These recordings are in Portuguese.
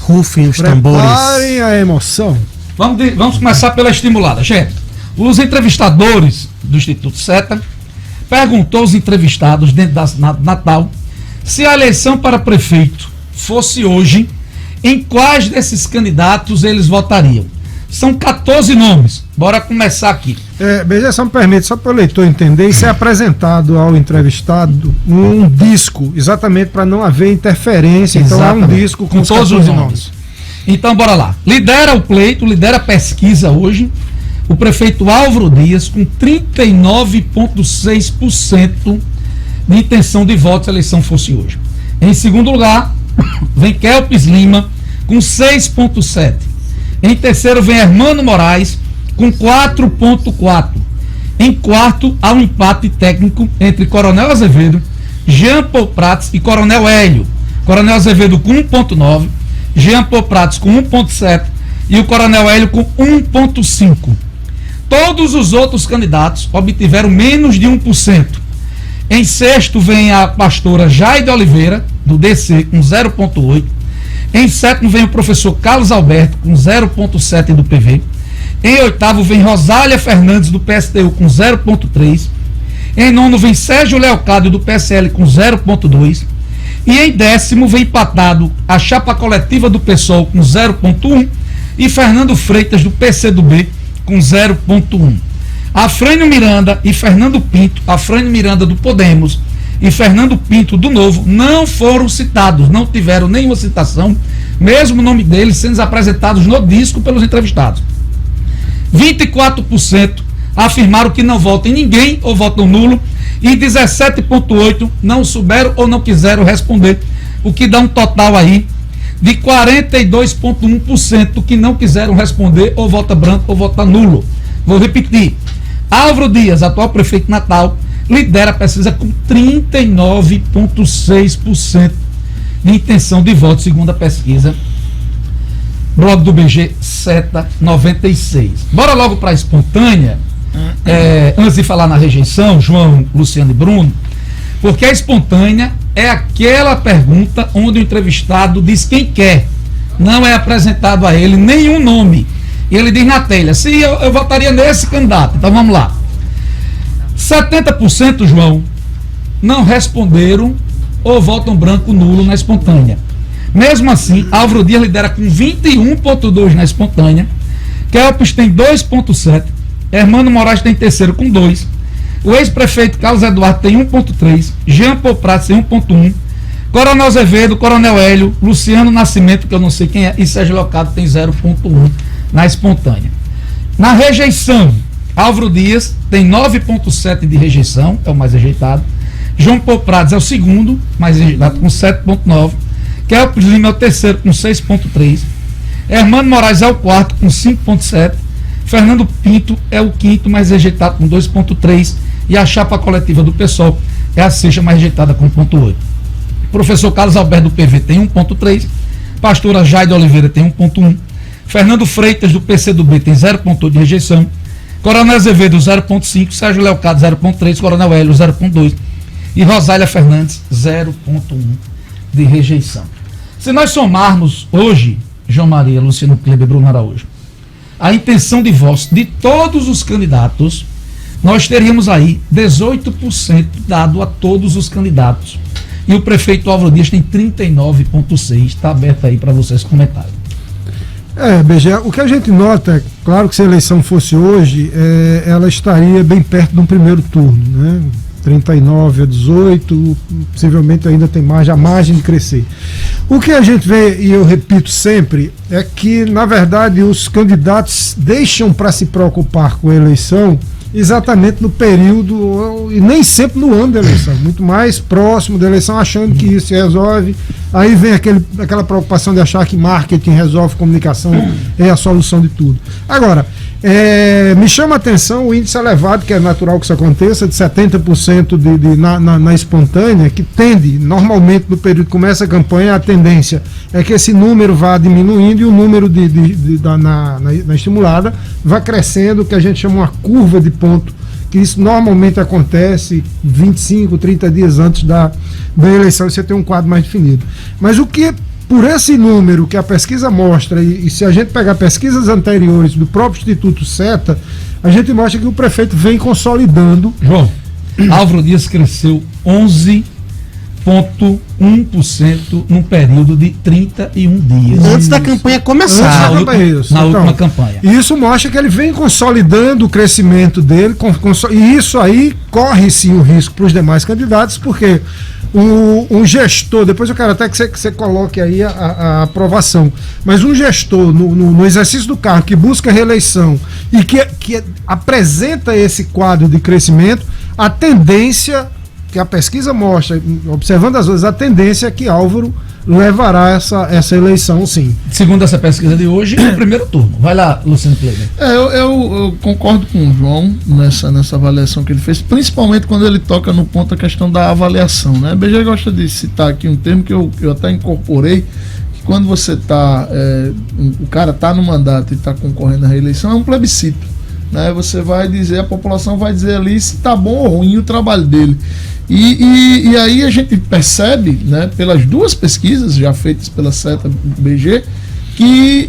Rufem os tambores. Preparem a emoção. Vamos começar pela estimulada. Gente, os entrevistadores do Instituto SETA perguntou aos entrevistados dentro da Natal se a eleição para prefeito fosse hoje, em quais desses candidatos eles votariam. São 14 nomes. Bora começar aqui. Beija, só me permite, só para o leitor entender, isso é apresentado ao entrevistado um disco, exatamente para não haver interferência. Exatamente. Então é um disco com todos os nomes. Então bora lá. Lidera o pleito, lidera a pesquisa hoje o prefeito Álvaro Dias, com 39,6% de intenção de voto se a eleição fosse hoje. Em segundo lugar, vem Kelpis Lima, com 6,7%. Em terceiro, vem Hermano Moraes, com 4,4%. Em quarto, há um empate técnico entre Coronel Azevedo, Jean Paul Prats e Coronel Hélio. Coronel Azevedo com 1,9%, Jean Paul Prats com 1,7% e o Coronel Hélio com 1,5%. Todos os outros candidatos obtiveram menos de 1%. Em sexto vem a pastora Jaide Oliveira, do DC, com 0,8%. Em sétimo vem o professor Carlos Alberto, com 0,7% do PV. Em oitavo vem Rosália Fernandes, do PSTU, com 0,3%. Em nono vem Sérgio Leocádio, do PSL, com 0,2%. E em décimo vem empatado a chapa coletiva do PSOL, com 0,1%. E Fernando Freitas, do PCdoB, com 0,1%. Afrânio Miranda e Fernando Pinto, Afrânio Miranda do Podemos e Fernando Pinto do Novo, não foram citados, não tiveram nenhuma citação, mesmo o nome deles sendo apresentados no disco pelos entrevistados. 24% afirmaram que não votam em ninguém ou votam nulo, e 17,8% não souberam ou não quiseram responder, o que dá um total aí de 42,1% que não quiseram responder, ou vota branco ou vota nulo. Vou repetir. Álvaro Dias, atual prefeito de Natal, lidera a pesquisa com 39,6% de intenção de voto, segundo a pesquisa blog do BG SETA 96. Bora logo para a espontânea, antes de falar na rejeição, João, Luciano e Bruno, porque a espontânea é aquela pergunta onde o entrevistado diz quem quer, não é apresentado a ele nenhum nome. E ele diz na telha, se eu votaria nesse candidato. Então vamos lá. 70%, João, não responderam ou votam branco nulo na espontânea. Mesmo assim, Álvaro Dias lidera com 21,2% na espontânea. Kelpis tem 2,7%. Hermano Moraes tem terceiro com 2%. O ex-prefeito Carlos Eduardo tem 1,3%. Jean Paul Prats tem 1,1%. Coronel Azevedo, Coronel Hélio, Luciano Nascimento, que eu não sei quem é, e Sérgio Leocádio tem 0,1% na espontânea. Na rejeição, Álvaro Dias tem 9,7% de rejeição, é o mais rejeitado. João Paul Prats é o segundo, mais rejeitado, com 7,9%. Kelpis Lima é o terceiro, com 6,3%. Hermano Moraes é o quarto, com 5,7%. Fernando Pinto é o quinto, mais rejeitado, com 2,3%. E a chapa coletiva do PSOL é a sexta, mais rejeitada, com 1,8%. Professor Carlos Alberto do PV tem 1,3%. Pastora Jaide Oliveira tem 1,1%. Fernando Freitas do PCdoB tem 0,8% de rejeição. Coronel Azevedo 0,5%. Sérgio Leocádio 0,3%. Coronel Hélio 0,2%. E Rosália Fernandes 0,1% de rejeição. Se nós somarmos hoje, João Maria, Luciano Kleber e Bruno Araújo, a intenção de voto de todos os candidatos, nós teríamos aí 18% dado a todos os candidatos. E o prefeito Álvaro Dias tem 39,6%. Está aberto aí para vocês comentarem. BG, o que a gente nota, é claro que se a eleição fosse hoje, ela estaria bem perto de um primeiro turno, né? 39-18, possivelmente ainda tem margem de crescer. O que a gente vê, e eu repito sempre, é que, na verdade, os candidatos deixam para se preocupar com a eleição exatamente no período, e nem sempre no ano da eleição, muito mais próximo da eleição, achando que isso se resolve. Aí vem aquela preocupação de achar que marketing resolve, comunicação é a solução de tudo. Agora, me chama a atenção o índice elevado, que é natural que isso aconteça, de 70% na espontânea, que tende, normalmente no período que começa a campanha, a tendência é que esse número vá diminuindo e o número na estimulada vá crescendo, que a gente chama uma curva de ponto, que isso normalmente acontece 25, 30 dias antes da eleição, você tem um quadro mais definido. Mas o que por esse número que a pesquisa mostra, e se a gente pegar pesquisas anteriores do próprio Instituto SETA, a gente mostra que o prefeito vem consolidando. João, Álvaro Dias cresceu 11,1% num período de 31 dias. Antes da campanha começar. Na última campanha. E isso mostra que ele vem consolidando o crescimento dele, e isso aí corre sim o risco para os demais candidatos, porque um gestor, depois eu quero até que você coloque aí a aprovação, mas um gestor no exercício do cargo que busca reeleição e que apresenta esse quadro de crescimento, a tendência que a pesquisa mostra, observando as vezes, a tendência é que Álvaro levará essa eleição, sim. Segundo essa pesquisa de hoje, no primeiro turno. Vai lá, Luciano Kleber. Eu concordo com o João nessa avaliação que ele fez, principalmente quando ele toca no ponto da questão da avaliação, né? A BG gosta de citar aqui um termo que eu até incorporei, que quando você o cara está no mandato e está concorrendo à reeleição, é um plebiscito, né? Você vai dizer, a população vai dizer ali se está bom ou ruim o trabalho dele. E aí a gente percebe, né, pelas duas pesquisas já feitas pela SETA BG, que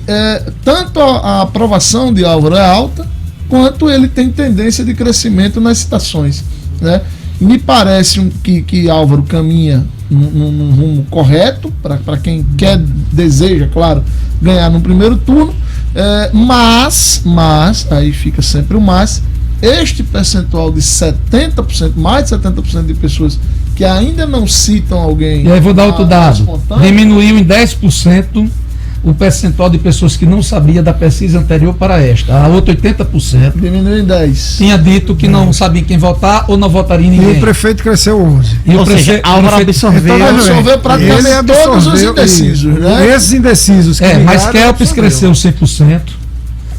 tanto a aprovação de Álvaro é alta, quanto ele tem tendência de crescimento nas citações, né? Me parece que Álvaro caminha num rumo correto, para quem deseja, claro, ganhar no primeiro turno, mas, aí fica sempre o mas, este percentual de 70%, mais de 70% de pessoas que ainda não citam alguém. E aí vou dar outro dado. Diminuiu em 10% o percentual de pessoas que não sabia da pesquisa anterior para esta. A outra 80%. Diminuiu em 10%. Tinha dito que não sabia em quem votar ou não votaria em ninguém. E o prefeito cresceu 11%. E Ou seja, Álvaro absorveu praticamente todos os indecisos, né? Esses indecisos. Mas Kelps cresceu 100%.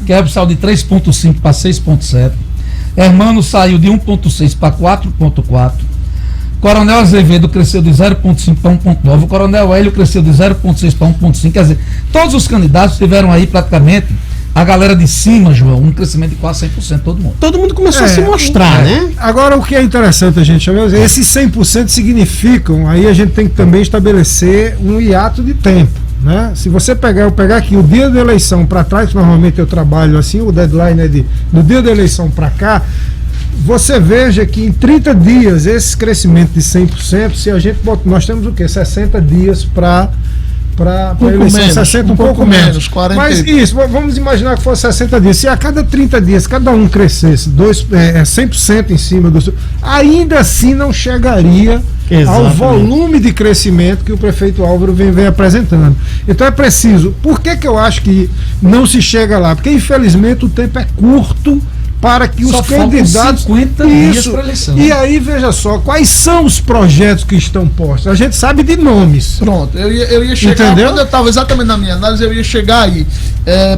Kelps saiu de 3,5% para 6,7%. Hermano saiu de 1,6 para 4,4. Coronel Azevedo cresceu de 0,5 para 1,9. O Coronel Hélio cresceu de 0,6 para 1,5. Quer dizer, todos os candidatos tiveram aí praticamente, a galera de cima, João, um crescimento de quase 100%, todo mundo. Todo mundo começou a se mostrar, né? Agora, o que é interessante a gente saber, esses 100% significam, aí a gente tem que também estabelecer um hiato de tempo, né? Se você pegar aqui o dia da eleição para trás, normalmente eu trabalho assim, o deadline é do dia da eleição para cá, você veja que em 30 dias esse crescimento de 100%, se a gente nós temos o quê? 60 dias para eleição, menos, 60, um pouco menos. 40. Mas isso, vamos imaginar que fosse 60 dias. Se a cada 30 dias cada um crescesse 100% em cima do... ainda assim não chegaria ao volume de crescimento que o prefeito Álvaro vem apresentando. Então é preciso. Por que eu acho que não se chega lá? Porque infelizmente o tempo é curto para que os candidatos... 50 dias para eleição. E aí, veja só, quais são os projetos que estão postos? A gente sabe de nomes. Pronto, eu ia chegar... Entendeu? Quando eu estava exatamente na minha análise, eu ia chegar aí.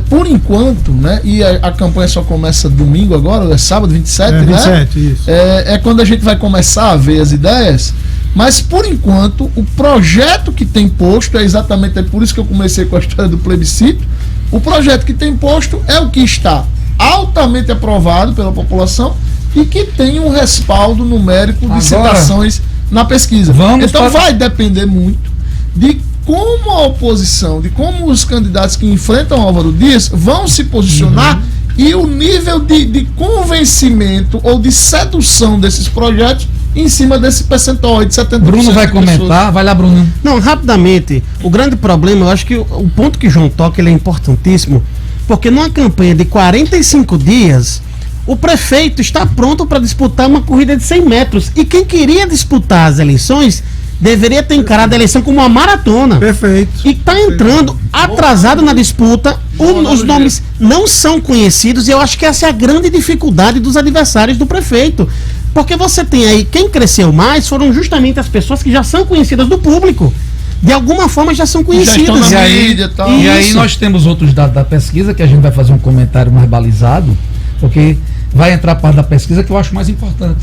Por enquanto, né, e a campanha só começa domingo agora, é sábado, 27, 27, né? Isso. É quando a gente vai começar a ver as ideias, mas por enquanto, o projeto que tem posto, é por isso que eu comecei com a história do plebiscito, o projeto que tem posto é o que está altamente aprovado pela população e que tem um respaldo numérico de citações na pesquisa. Então vai depender muito de como a oposição, de como os candidatos que enfrentam Álvaro Dias vão se posicionar e o nível de convencimento ou de sedução desses projetos em cima desse percentual de 70%. Bruno vai comentar, vai lá, Bruno. Não, rapidamente, o grande problema, eu acho que o ponto que João toca, ele é importantíssimo, porque numa campanha de 45 dias, o prefeito está pronto para disputar uma corrida de 100 metros. E quem queria disputar as eleições deveria ter encarado a eleição como uma maratona. Perfeito. E está entrando atrasado na disputa, os nomes não são conhecidos, e eu acho que essa é a grande dificuldade dos adversários do prefeito. Porque você tem aí, quem cresceu mais foram justamente as pessoas que já são conhecidas do público. De alguma forma já são conhecidas. E aí nós temos outros dados da pesquisa que a gente vai fazer um comentário mais balizado, porque vai entrar parte da pesquisa que eu acho mais importante.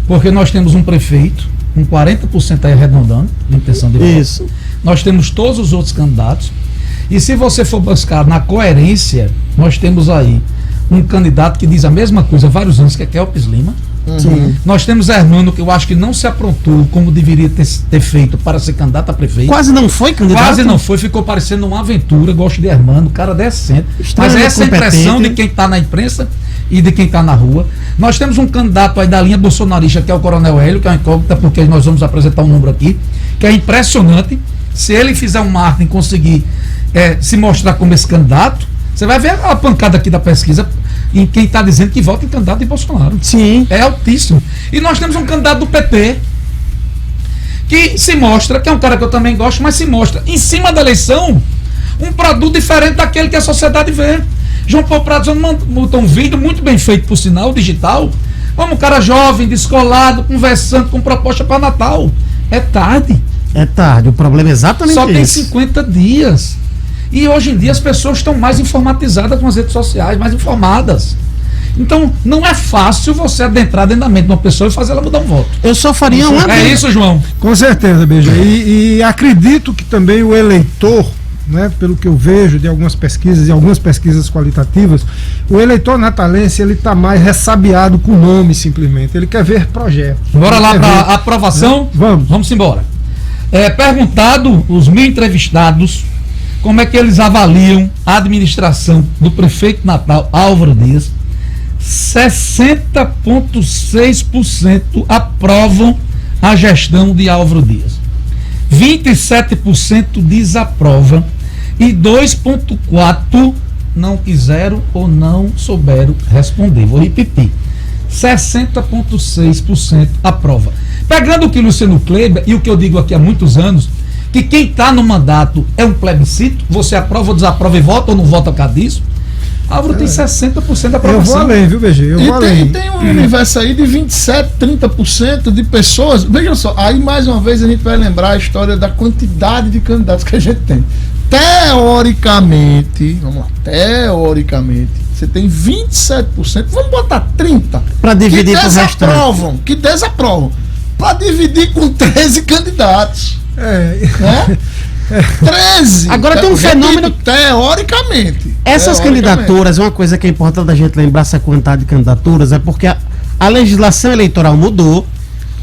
Porque nós temos um prefeito com 40% aí arredondando de intenção de voto. Isso. Nós temos todos os outros candidatos. E se você for buscar na coerência, nós temos aí um candidato que diz a mesma coisa há vários anos, que é Kelps Lima. Sim. Nós temos Hermano, que eu acho que não se aprontou como deveria ter feito para ser candidato a prefeito. Quase não foi candidato? Quase não foi, ficou parecendo uma aventura. Gosto de Hermano, cara decente. Extremamente Mas essa é a impressão competente. de quem está na imprensa e de quem está na rua. Nós temos um candidato aí da linha bolsonarista, que é o Coronel Hélio, que é uma incógnita, porque nós vamos apresentar um número aqui, que é impressionante. Se ele fizer um marketing e conseguir se mostrar como esse candidato, você vai ver a pancada aqui da pesquisa em quem está dizendo que vota em candidato de Bolsonaro. Sim. É altíssimo. E nós temos um candidato do PT que se mostra, que é um cara que eu também gosto, mas se mostra, em cima da eleição, um produto diferente daquele que a sociedade vê. João Paulo Prado montou um vídeo muito bem feito, por sinal, digital, como um cara jovem, descolado, conversando com proposta para Natal. É tarde. É tarde, o problema é exatamente Só tem esse. 50 dias. E hoje em dia as pessoas estão mais informatizadas com as redes sociais, mais informadas. Então, não é fácil você adentrar dentro da mente de uma pessoa e fazer ela mudar um voto. Eu só faria uma... É isso, João? Com certeza, BG. E acredito que também o eleitor, né, pelo que eu vejo de algumas pesquisas e algumas pesquisas qualitativas, o eleitor natalense ele está mais ressabiado com o nome, simplesmente. Ele quer ver projetos. Bora Ele lá quer para ver, a aprovação? né? Vamos. Vamos embora. Perguntado os 1.000 entrevistados como é que eles avaliam a administração do prefeito de Natal, Álvaro Dias, 60,6% aprovam a gestão de Álvaro Dias. 27% desaprovam e 2,4% não quiseram ou não souberam responder. Vou repetir. 60,6% aprova. Pegando o que o Luciano Kleber, e o que eu digo aqui há muitos anos, que quem está no mandato é um plebiscito, você aprova ou desaprova e vota ou não vota por causa disso. Álvaro tem 60% de aprovação. Eu vou além, viu, BG? Eu vou além. E tem um universo aí de 27, 30% de pessoas. Veja só, aí mais uma vez a gente vai lembrar a história da quantidade de candidatos que a gente tem. Teoricamente, você tem 27%, vamos botar 30%. Para dividir pro restante. Que desaprovam. Para dividir com 13 candidatos. Né? 13. Agora tem um fenômeno. Teoricamente. Essas candidaturas, uma coisa que é importante a gente lembrar, essa quantidade de candidaturas, é porque a legislação eleitoral mudou.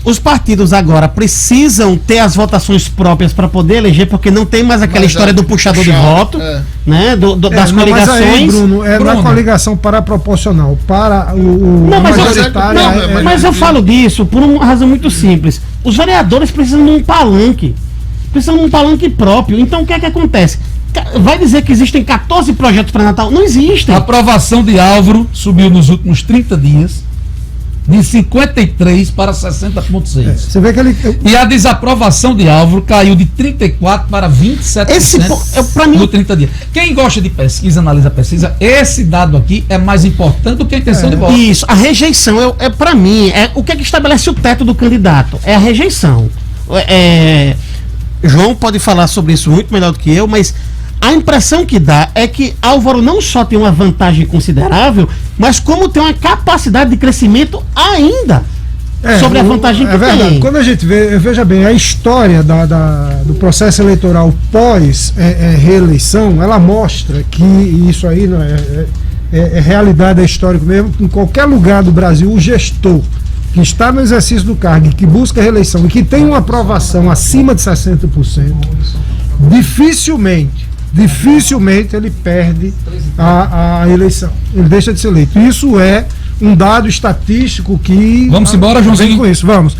Os partidos agora precisam ter as votações próprias para poder eleger, porque não tem mais aquela história do puxador de voto, né? Das coligações. Mas aí, Bruno, na coligação para proporcional, para Não, mas majoritária. mas eu falo disso por uma razão muito simples. Os vereadores precisam de um palanque. Precisam de um palanque próprio. Então o que é que acontece? Vai dizer que existem 14 projetos para Natal? Não existem. A aprovação de Álvaro subiu nos últimos 30 dias de 53 para 60,6. Você vê que ele. E a desaprovação de Álvaro caiu de 34 para 27% pra mim, no 30 dias. Quem gosta de pesquisa, analisa a pesquisa, esse dado aqui é mais importante do que a intenção de voto. Isso, a rejeição para mim, o que é que estabelece o teto do candidato? É a rejeição. João pode falar sobre isso muito melhor do que eu, mas a impressão que dá é que Álvaro não só tem uma vantagem considerável, mas como tem uma capacidade de crescimento ainda sobre a vantagem que verdade. tem. Quando a gente veja bem, a história do processo eleitoral pós reeleição, ela mostra que isso aí não é realidade, é histórico mesmo. Em qualquer lugar do Brasil, o gestor que está no exercício do cargo e que busca reeleição e que tem uma aprovação acima de 60%, dificilmente ele perde a eleição. Ele deixa de ser eleito. Isso é um dado estatístico que... Vamos embora, Joãozinho? Vem com isso, vamos.